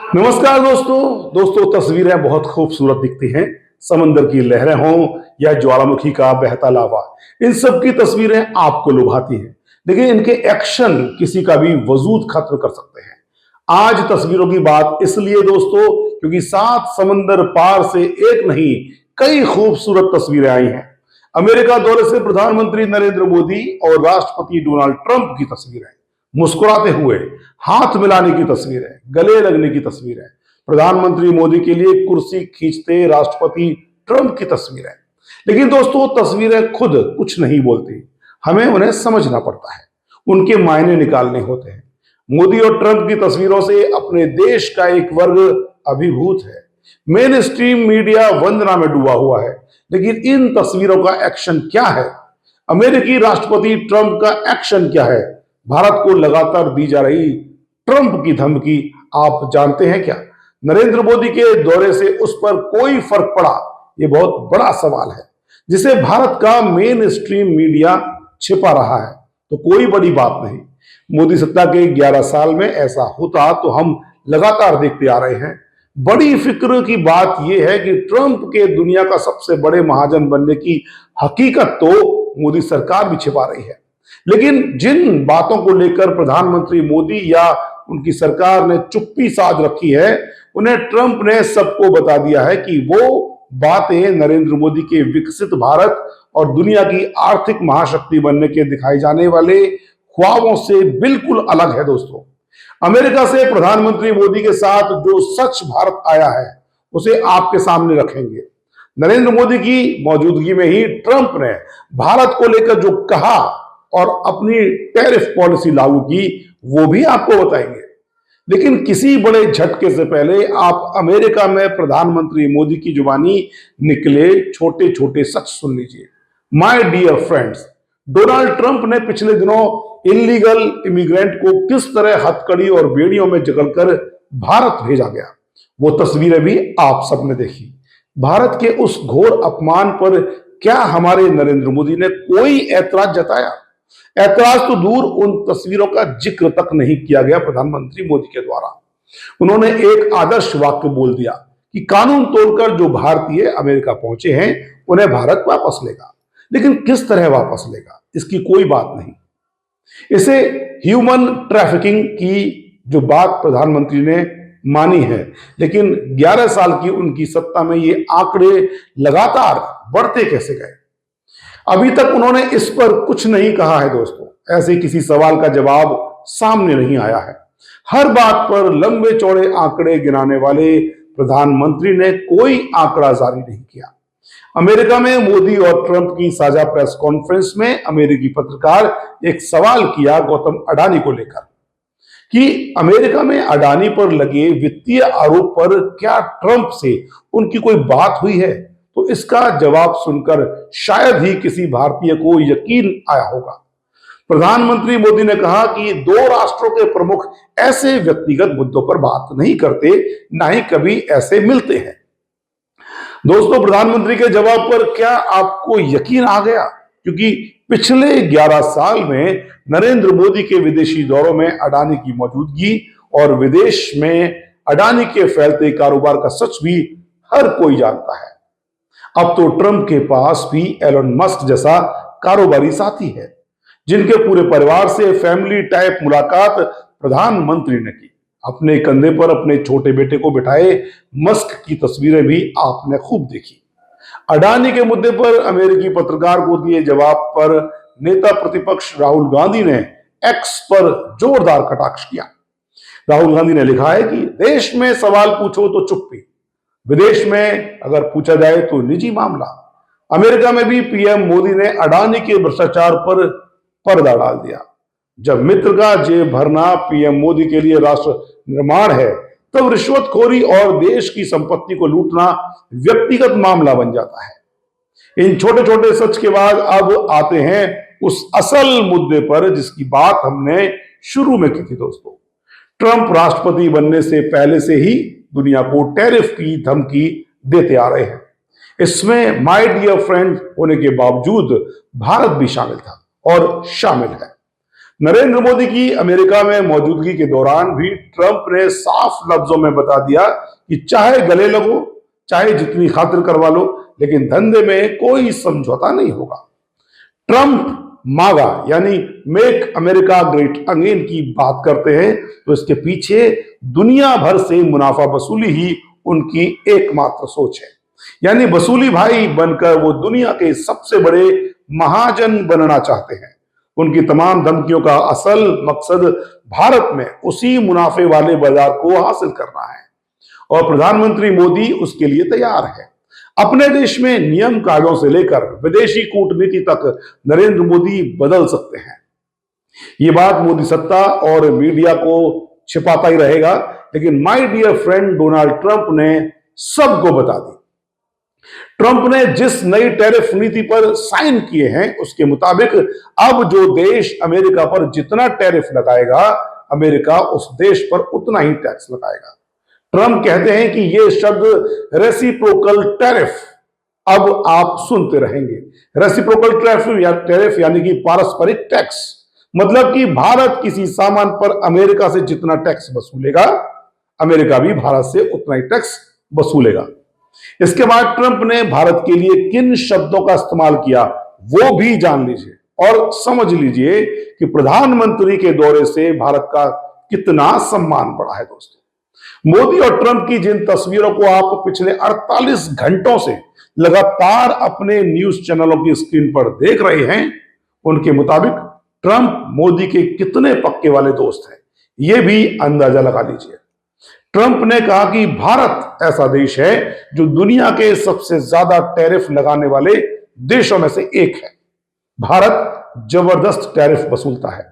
नमस्कार दोस्तों तस्वीरें बहुत खूबसूरत दिखती हैं। समंदर की लहरें हों या ज्वालामुखी का बहता लावा, इन सब की तस्वीरें आपको लुभाती हैं, लेकिन इनके एक्शन किसी का भी वजूद खत्म कर सकते हैं। आज तस्वीरों की बात इसलिए दोस्तों क्योंकि 7 समंदर पार से एक नहीं, कई खूबसूरत तस्वीरें आई हैं। अमेरिका दौरे से प्रधानमंत्री नरेंद्र मोदी और राष्ट्रपति डोनाल्ड ट्रंप की तस्वीरें, मुस्कुराते हुए हाथ मिलाने की तस्वीरें, गले लगने की तस्वीरें, प्रधानमंत्री मोदी के लिए कुर्सी खींचते राष्ट्रपति ट्रंप की तस्वीरें। लेकिन दोस्तों तस्वीरें खुद कुछ नहीं बोलती, हमें उन्हें समझना पड़ता है, उनके मायने निकालने होते हैं। मोदी और ट्रंप की तस्वीरों से अपने देश का एक वर्ग अभिभूत है। मेन स्ट्रीम मीडिया वंदना में डूबा हुआ है, लेकिन इन तस्वीरों का एक्शन क्या है? अमेरिकी राष्ट्रपति ट्रंप का एक्शन क्या है? भारत को लगातार दी जा रही ट्रंप की धमकी आप जानते हैं क्या? नरेंद्र मोदी के दौरे से उस पर कोई फर्क पड़ा? ये बहुत बड़ा सवाल है, जिसे भारत का मेन स्ट्रीम मीडिया छिपा रहा है। तो कोई बड़ी बात नहीं, मोदी सत्ता के 11 साल में ऐसा होता तो हम लगातार देखते आ रहे हैं। बड़ी फिक्र की बात यह है कि ट्रंप के दुनिया का सबसे बड़े महाजन बनने की हकीकत तो मोदी सरकार भी छिपा रही है। लेकिन जिन बातों को लेकर प्रधानमंत्री मोदी या उनकी सरकार ने चुप्पी साध रखी है, उन्हें ट्रंप ने सबको बता दिया है कि वो बातें नरेंद्र मोदी के विकसित भारत और दुनिया की आर्थिक महाशक्ति बनने के दिखाए जाने वाले ख्वाबों से बिल्कुल अलग है। दोस्तों, अमेरिका से प्रधानमंत्री मोदी के साथ जो सच भारत आया है, उसे आपके सामने रखेंगे। नरेंद्र मोदी की मौजूदगी में ही ट्रंप ने भारत को लेकर जो कहा और अपनी टैरिफ पॉलिसी लागू की, वो भी आपको बताएंगे। लेकिन किसी बड़े झटके से पहले आप अमेरिका में प्रधानमंत्री मोदी की जुबानी निकले छोटे छोटे सच सुन लीजिए। My dear friends, Donald Trump ने पिछले दिनों इलीगल इमिग्रेंट को किस तरह हथकड़ी और बेड़ियों में जकड़कर भारत भेजा गया, वो तस्वीरें भी आप सबने देखी। भारत के उस घोर अपमान पर क्या हमारे नरेंद्र मोदी ने कोई ऐतराज जताया? ऐतराज तो दूर, उन तस्वीरों का जिक्र तक नहीं किया गया प्रधानमंत्री मोदी के द्वारा। उन्होंने एक आदर्श वाक्य बोल दिया कि कानून तोड़कर जो भारतीय अमेरिका पहुंचे हैं, उन्हें भारत वापस लेगा। लेकिन किस तरह वापस लेगा, इसकी कोई बात नहीं। इसे ह्यूमन ट्रैफिकिंग की जो बात प्रधानमंत्री ने मानी है, लेकिन 11 साल की उनकी सत्ता में ये आंकड़े लगातार बढ़ते कैसे गए? अभी तक उन्होंने इस पर कुछ नहीं कहा है। दोस्तों, ऐसे किसी सवाल का जवाब सामने नहीं आया है। हर बात पर लंबे चौड़े आंकड़े गिनाने वाले प्रधानमंत्री ने कोई आंकड़ा जारी नहीं किया। अमेरिका में मोदी और ट्रंप की साझा प्रेस कॉन्फ्रेंस में अमेरिकी पत्रकार एक सवाल किया गौतम अडानी को लेकर कि अमेरिका में अडानी पर लगे वित्तीय आरोप पर क्या ट्रंप से उनकी कोई बात हुई है? तो इसका जवाब सुनकर शायद ही किसी भारतीय को यकीन आया होगा। प्रधानमंत्री मोदी ने कहा कि दो राष्ट्रों के प्रमुख ऐसे व्यक्तिगत मुद्दों पर बात नहीं करते, ना ही कभी ऐसे मिलते हैं। दोस्तों, प्रधानमंत्री के जवाब पर क्या आपको यकीन आ गया? क्योंकि पिछले 11 साल में नरेंद्र मोदी के विदेशी दौरों में अडानी की मौजूदगी और विदेश में अडानी के फैलते कारोबार का सच भी हर कोई जानता है। अब तो ट्रंप के पास भी एलन मस्क जैसा कारोबारी साथी है, जिनके पूरे परिवार से फैमिली टाइप मुलाकात प्रधानमंत्री ने की। अपने कंधे पर अपने छोटे बेटे को बिठाए मस्क की तस्वीरें भी आपने खूब देखी। अडानी के मुद्दे पर अमेरिकी पत्रकार को दिए जवाब पर नेता प्रतिपक्ष राहुल गांधी ने एक्स पर जोरदार कटाक्ष किया। राहुल गांधी ने लिखा है कि देश में सवाल पूछो तो चुप्पी, विदेश में अगर पूछा जाए तो निजी मामला। अमेरिका में भी पीएम मोदी ने अडानी के भ्रष्टाचार पर पर्दा डाल दिया। जब मित्र का जेब भरना पीएम मोदी के लिए राष्ट्र निर्माण है, तब रिश्वतखोरी और देश की संपत्ति को लूटना व्यक्तिगत मामला बन जाता है। इन छोटे छोटे सच के बाद अब आते हैं उस असल मुद्दे पर जिसकी बात हमने शुरू में की थी। दोस्तों, ट्रंप राष्ट्रपति बनने से पहले से ही दुनिया को टैरिफ की धमकी देते आ रहे हैं। इसमें माय डियर फ्रेंड होने के बावजूद भारत भी शामिल था और शामिल है। नरेंद्र मोदी की अमेरिका में मौजूदगी के दौरान भी ट्रंप ने साफ लफ्जों में बता दिया कि चाहे गले लगो, चाहे जितनी खातिर करवा लो, लेकिन धंधे में कोई समझौता नहीं होगा। ट्रंप मागा यानी मेक अमेरिका ग्रेट अगेन की बात करते हैं तो इसके पीछे दुनिया भर से मुनाफा वसूली ही उनकी एकमात्र सोच है। यानी वसूली भाई बनकर वो दुनिया के सबसे बड़े महाजन बनना चाहते हैं। उनकी तमाम धमकियों का असल मकसद भारत में उसी मुनाफे वाले बाजार को हासिल करना है और प्रधानमंत्री मोदी उसके लिए तैयार है। अपने देश में नियम कायदों से लेकर विदेशी कूटनीति तक नरेंद्र मोदी बदल सकते हैं। ये बात मोदी सत्ता और मीडिया को छिपाता ही रहेगा, लेकिन my dear friend Donald Trump ने सबको बता दी। ट्रंप ने जिस नई टैरिफ नीति पर साइन किए हैं उसके मुताबिक अब जो देश अमेरिका पर जितना टैरिफ लगाएगा, अमेरिका उस देश पर उतना ही टैक्स लगाएगा। ट्रंप कहते हैं कि यह शब्द रेसिप्रोकल टैरिफ अब आप सुनते रहेंगे। रेसिप्रोकल टैरिफ यानी कि पारस्परिक टैक्स, मतलब कि भारत किसी सामान पर अमेरिका से जितना टैक्स वसूलेगा, अमेरिका भी भारत से उतना ही टैक्स वसूलेगा। इसके बाद ट्रंप ने भारत के लिए किन शब्दों का इस्तेमाल किया वो भी जान लीजिए और समझ लीजिए कि प्रधानमंत्री के दौरे से भारत का कितना सम्मान बढ़ा है। दोस्तों, मोदी और ट्रंप की जिन तस्वीरों को आप पिछले 48 घंटों से लगातार अपने न्यूज चैनलों की स्क्रीन पर देख रहे हैं, उनके मुताबिक ट्रंप मोदी के कितने पक्के वाले दोस्त हैं, यह भी अंदाजा लगा लीजिए। ट्रंप ने कहा कि भारत ऐसा देश है जो दुनिया के सबसे ज्यादा टैरिफ लगाने वाले देशों में से एक है। भारत जबरदस्त टैरिफ वसूलता है।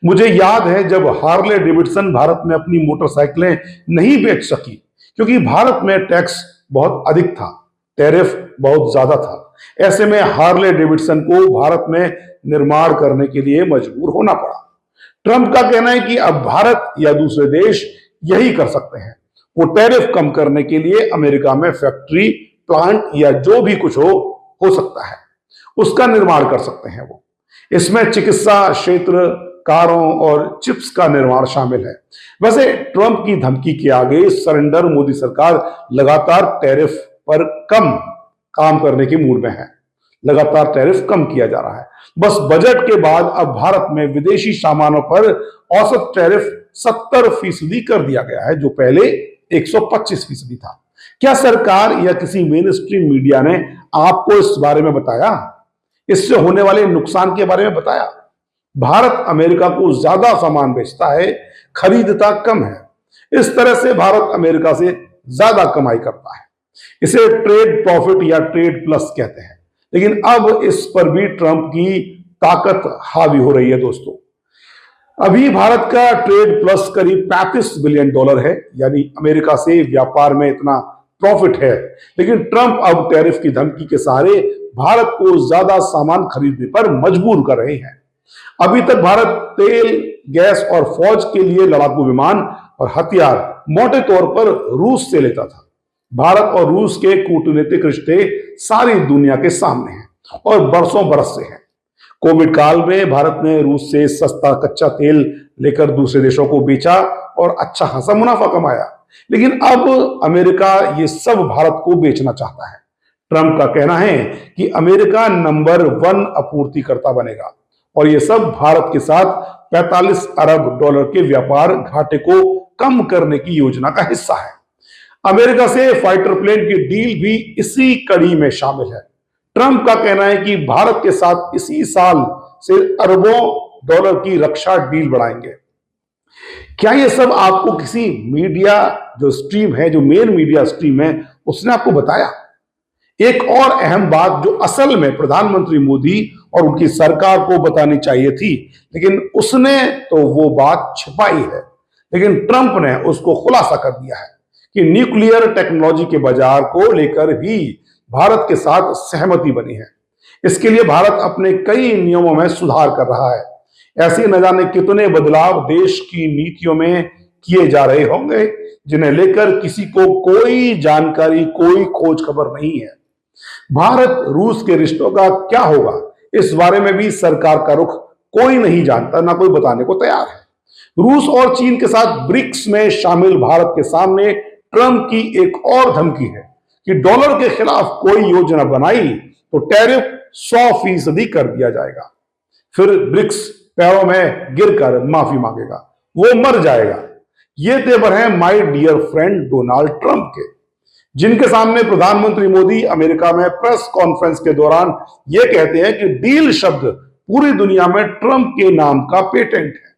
मुझे याद है जब हार्ले डेविडसन भारत में अपनी मोटरसाइकिलें नहीं बेच सकी क्योंकि भारत में टैक्स बहुत अधिक था, टैरिफ बहुत ज्यादा था। ऐसे में हार्ले डेविडसन को भारत में निर्माण करने के लिए मजबूर होना पड़ा। ट्रंप का कहना है कि अब भारत या दूसरे देश यही कर सकते हैं। वो टैरिफ कम करने के लिए अमेरिका में फैक्ट्री, प्लांट या जो भी कुछ हो सकता है उसका निर्माण कर सकते हैं। वो इसमें चिकित्सा क्षेत्र, कारों और चिप्स का निर्माण शामिल है। वैसे ट्रंप की धमकी के आगे सरेंडर मोदी सरकार लगातार टैरिफ पर कम काम करने के मूड में है। लगातार टैरिफ कम किया जा रहा है। बस बजट के बाद अब भारत में विदेशी सामानों पर औसत टैरिफ 70% कर दिया गया है, जो पहले 125% था। क्या सरकार या किसी मेन स्ट्रीम मीडिया ने आपको इस बारे में बताया? इससे होने वाले नुकसान के बारे में बताया? भारत अमेरिका को ज्यादा सामान बेचता है, खरीदता कम है। इस तरह से भारत अमेरिका से ज्यादा कमाई करता है। इसे ट्रेड प्रॉफिट या ट्रेड प्लस कहते हैं। लेकिन अब इस पर भी ट्रंप की ताकत हावी हो रही है। दोस्तों, अभी भारत का ट्रेड प्लस करीब $35 बिलियन है, यानी अमेरिका से व्यापार में इतना प्रॉफिट है। लेकिन ट्रंप अब टैरिफ की धमकी के सहारे भारत को ज्यादा सामान खरीदने पर मजबूर कर रहे हैं। अभी तक भारत तेल, गैस और फौज के लिए लड़ाकू विमान और हथियार मोटे तौर पर रूस से लेता था। भारत और रूस के कूटनीतिक रिश्ते सारी दुनिया के सामने हैं और बरसों बरस से हैं। कोविड काल में भारत ने रूस से सस्ता कच्चा तेल लेकर दूसरे देशों को बेचा और अच्छा खासा मुनाफा कमाया। लेकिन अब अमेरिका ये सब भारत को बेचना चाहता है। ट्रंप का कहना है कि अमेरिका नंबर 1 आपूर्तिकर्ता बनेगा और ये सब भारत के साथ $45 अरब के व्यापार घाटे को कम करने की योजना का हिस्सा है। अमेरिका से फाइटर प्लेन की डील भी इसी कड़ी में शामिल है। ट्रंप का कहना है कि भारत के साथ इसी साल से अरबों डॉलर की रक्षा डील बढ़ाएंगे। क्या ये सब आपको किसी मीडिया जो स्ट्रीम है, जो मेन मीडिया स्ट्रीम है, उसने आपको बताया? एक और अहम बात जो असल में प्रधानमंत्री मोदी और उनकी सरकार को बतानी चाहिए थी, लेकिन उसने तो वो बात छिपाई है। लेकिन ट्रंप ने उसको खुलासा कर दिया है कि न्यूक्लियर टेक्नोलॉजी के बाजार को लेकर भी भारत के साथ सहमति बनी है। इसके लिए भारत अपने कई नियमों में सुधार कर रहा है। ऐसे न जाने कितने बदलाव देश की नीतियों में किए जा रहे होंगे जिन्हें लेकर किसी को कोई जानकारी, कोई खोज खबर नहीं है। भारत रूस के रिश्तों का क्या होगा, इस बारे में भी सरकार का रुख कोई नहीं जानता, ना कोई बताने को तैयार है। रूस और चीन के साथ ब्रिक्स में शामिल भारत के सामने ट्रंप की एक और धमकी है कि डॉलर के खिलाफ कोई योजना बनाई तो टैरिफ 100% कर दिया जाएगा। फिर ब्रिक्स पैरों में गिरकर माफी मांगेगा, वो मर जाएगा। ये तेवर हैं my dear friend Donald Trump के, जिनके सामने प्रधानमंत्री मोदी अमेरिका में प्रेस कॉन्फ्रेंस के दौरान यह कहते हैं कि डील शब्द पूरी दुनिया में ट्रंप के नाम का पेटेंट है।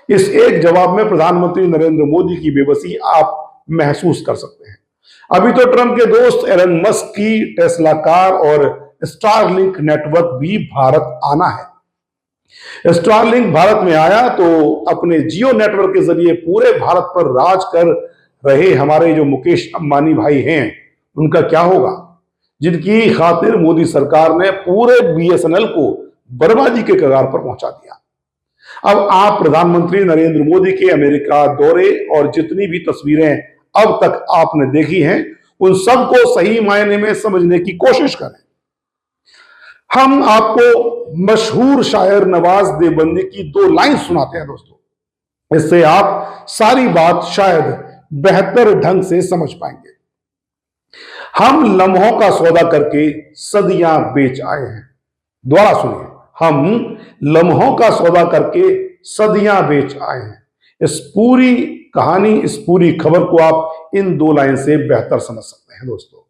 इस एक जवाब में प्रधानमंत्री नरेंद्र मोदी की बेबसी आप महसूस कर सकते हैं। अभी तो ट्रंप के दोस्त एलन मस्क की टेस्ला कार और स्टारलिंक नेटवर्क भी भारत आना है। स्टारलिंक भारत में आया तो अपने जियो नेटवर्क के जरिए पूरे भारत पर राज कर रहे हमारे जो मुकेश अंबानी भाई हैं, उनका क्या होगा, जिनकी खातिर मोदी सरकार ने पूरे बीएसएनएल को बर्बादी के कगार पर पहुंचा दिया। अब आप प्रधानमंत्री नरेंद्र मोदी के अमेरिका दौरे और जितनी भी तस्वीरें अब तक आपने देखी हैं, उन सबको सही मायने में समझने की कोशिश करें। हम आपको मशहूर शायर नवाज देवबंदी की 2 लाइन सुनाते हैं दोस्तों, इससे आप सारी बात शायद बेहतर ढंग से समझ पाएंगे। हम लम्हों का सौदा करके सदियां बेच आए हैं। दोबारा सुनिए, हम लम्हों का सौदा करके सदियां बेच आए हैं। इस पूरी कहानी, इस पूरी खबर को आप इन 2 लाइन से बेहतर समझ सकते हैं दोस्तों।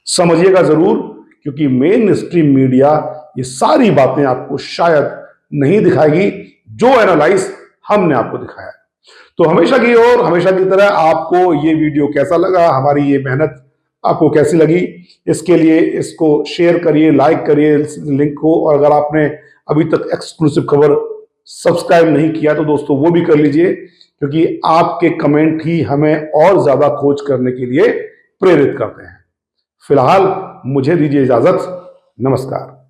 समझिएगा जरूर, क्योंकि मेन स्ट्रीम मीडिया ये सारी बातें आपको शायद नहीं दिखाएगी जो एनालाइज हमने आपको दिखाया है। तो हमेशा की ओर, हमेशा की तरह आपको ये वीडियो कैसा लगा, हमारी ये मेहनत आपको कैसी लगी, इसके लिए इसको शेयर करिए, लाइक करिए इस लिंक को, और अगर आपने अभी तक एक्सक्लूसिव खबर सब्सक्राइब नहीं किया तो दोस्तों वो भी कर लीजिए, क्योंकि आपके कमेंट ही हमें और ज्यादा खोज करने के लिए प्रेरित करते हैं। फिलहाल मुझे दीजिए इजाजत, नमस्कार।